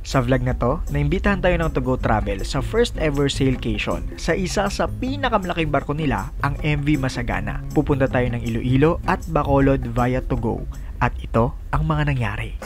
Sa vlog na to, naimbitahan tayo ng To Go Travel sa first ever sailcation sa isa sa pinakamalaking barko nila, ang MV Masagana. Pupunta tayo ng Iloilo at Bacolod via To Go. At ito ang mga nangyari.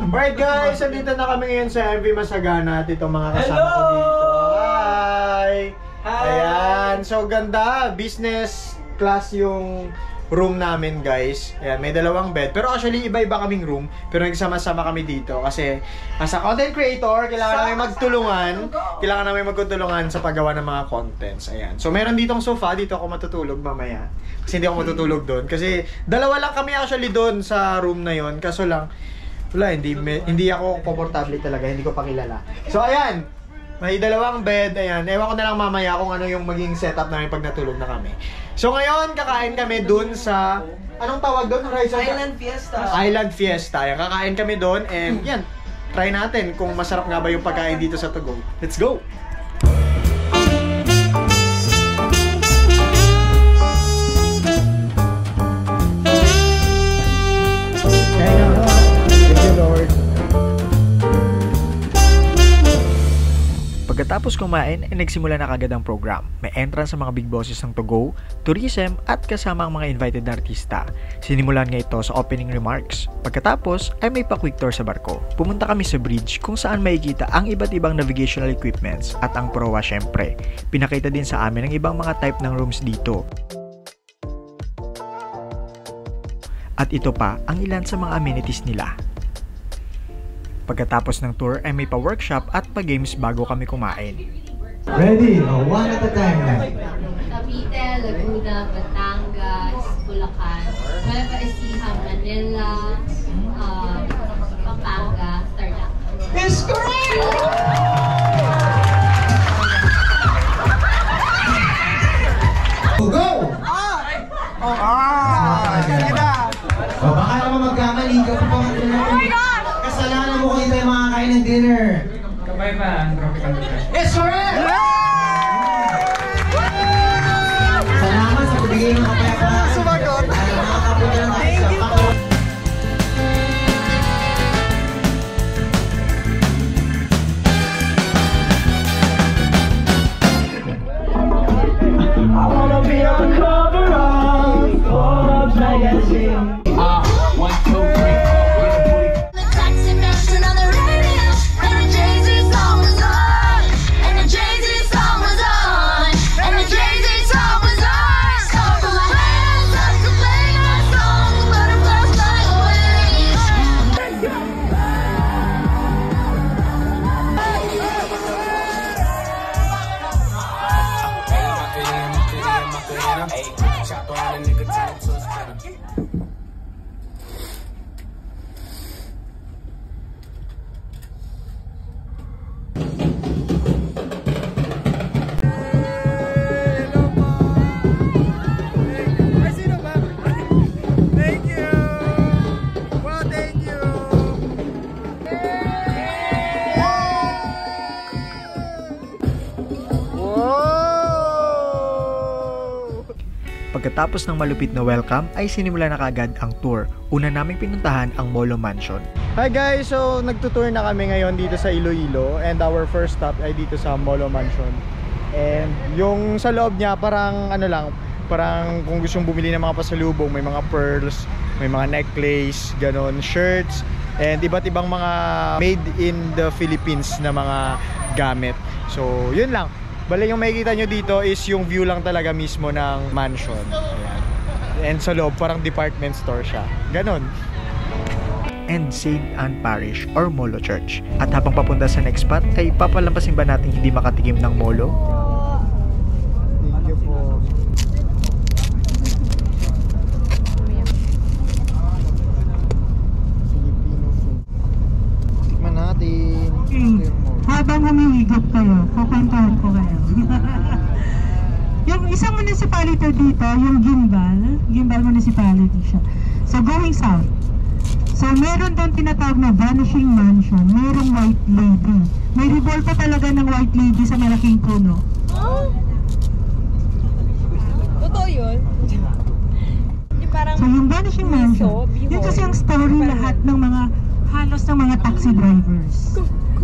Alright guys, andito na kami ngayon sa MV Masagana at itong mga kasama ko dito. Hi! Ayan, so ganda, business class yung room namin guys. Ayan, may dalawang bed, pero actually iba-iba kaming room, pero nagsama-sama kami dito kasi as a content creator, kailangan namin magtulungan sa paggawa ng mga contents. Ayan, so meron ditong sofa, dito ako matutulog mamaya kasi hindi ako matutulog doon kasi dalawa lang kami actually doon sa room na yon, kaso lang wala, hindi ako komportable talaga, hindi ko pa kilala. So ayan, may dalawang bed, ayan. Ewan ko na lang mamaya kung ano yung maging setup namin pag natulog na kami. So ngayon, kakain kami dun sa, anong tawag doon? Island Fiesta. Island Fiesta. Ayan, kakain kami doon and yan, try natin kung masarap nga ba yung pagkain dito sa To Go. Let's go! Pagkatapos kumain, nagsimula na kagad ang program. May entrance sa mga big bosses ng To Go, tourism at kasama ang mga invited na artista. Sinimulan nga ito sa opening remarks. Pagkatapos ay may pa-quick tour sa barko. Pumunta kami sa bridge kung saan makikita ang iba't ibang navigational equipments at ang proa syempre. Pinakita din sa amin ang ibang mga type ng rooms dito. At ito pa ang ilan sa mga amenities nila. Pagkatapos ng tour ay may pa-workshop at pa-games bago kami kumain. Ready? One at a time na. Cavite, Laguna, Batangas, Bulacan, Nueva Ecija, Manila, Pampanga, Tarlac. Yes, correct! Go! Baka naman magkamali ka pa pang kasalanan mo kung tayo makakain ng dinner. Kamay pa ang tropical dinner. Yes, correct! Salamat sa pagbigay ng kapayapaan. Sumagot! Nakakapunta lang tayo sa Bacolod. I wanna be on cover of Forbes magazine. 1, 2, 3. Pagkatapos ng malupit na welcome ay sinimula na kaagad ang tour. Una naming pinuntahan ang Molo Mansion. Hi guys! So nagtutour na kami ngayon dito sa Iloilo and our first stop ay dito sa Molo Mansion. And yung sa loob niya parang ano lang, parang kung gusto mong bumili ng mga pasalubong, may mga pearls, may mga necklace, ganon, shirts, and iba't ibang mga made in the Philippines na mga gamit. So yun lang. Bale yung makikita nyo dito is yung view lang talaga mismo ng mansion. Ayan. And sa loob parang department store siya. Ganon. And St. Anne Parish or Molo Church. At habang papunta sa next spot ay papalampasin ba natin hindi makatikim ng Molo? Thank you po. Filipino food. Tikman natin. Habang humihigop kayo, kukwentahan ko kayo. Yung isang municipality dito, yung Gimbal Municipality siya. So going south. So meron doon tinatawag na Vanishing Mansion, merong White Lady. May revolta talaga ng White Lady sa malaking puno. Totoo yun? Yung parang So yung Vanishing Mansion, yun kasi ang story lahat ng mga, halos ng mga taxi drivers.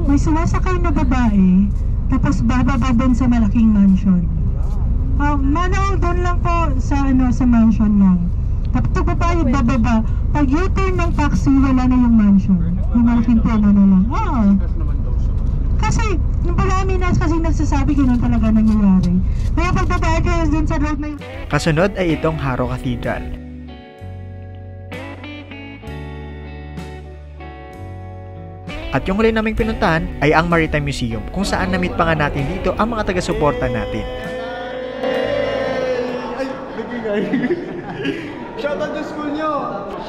May sumasakay na babae, tapos bababa doon sa malaking mansion. Manaw doon lang po sa mansion lang. Tapos babae bababa, pag U-turn ng taxi, wala na yung mansion. Yung malaking puno na lang. Kasi, nung palami na kasi nagsasabi, ganoon talaga nangyayari. Kaya pag babae kayo doon sa road na yun. Kasunod ay itong Haro Cathedral. At yung huli naming pinuntahan ay ang Maritime Museum, kung saan na-meet pa nga natin dito ang mga taga-suporta natin. Shoutout sa school nyo!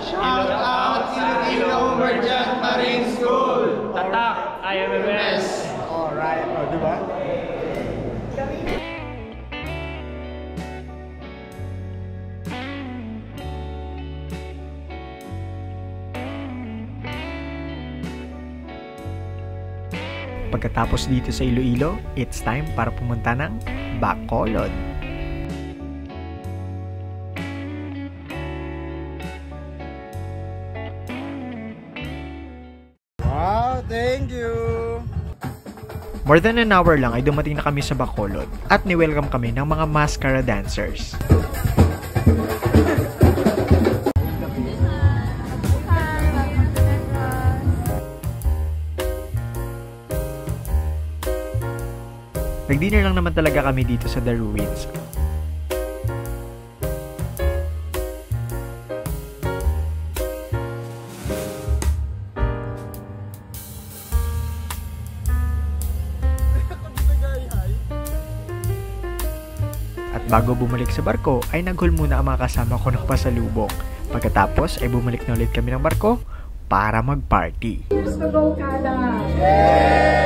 Shoutout Iloilo Merchant Marine School! Tatak, IMMS. Alright, diba? Pagkatapos dito sa Iloilo, it's time para pumunta ng Bacolod. Wow, thank you! More than an hour lang ay dumating na kami sa Bacolod at ni-welcome kami ng mga mascara dancers. Nag-dinner lang naman talaga kami dito sa The Ruins. At bago bumalik sa barko, ay naghul muna ang mga kasama ko ng pasalubong. Pagkatapos ay bumalik na ulit kami ng barko para mag-party. Cheers to go, Kada! Yay!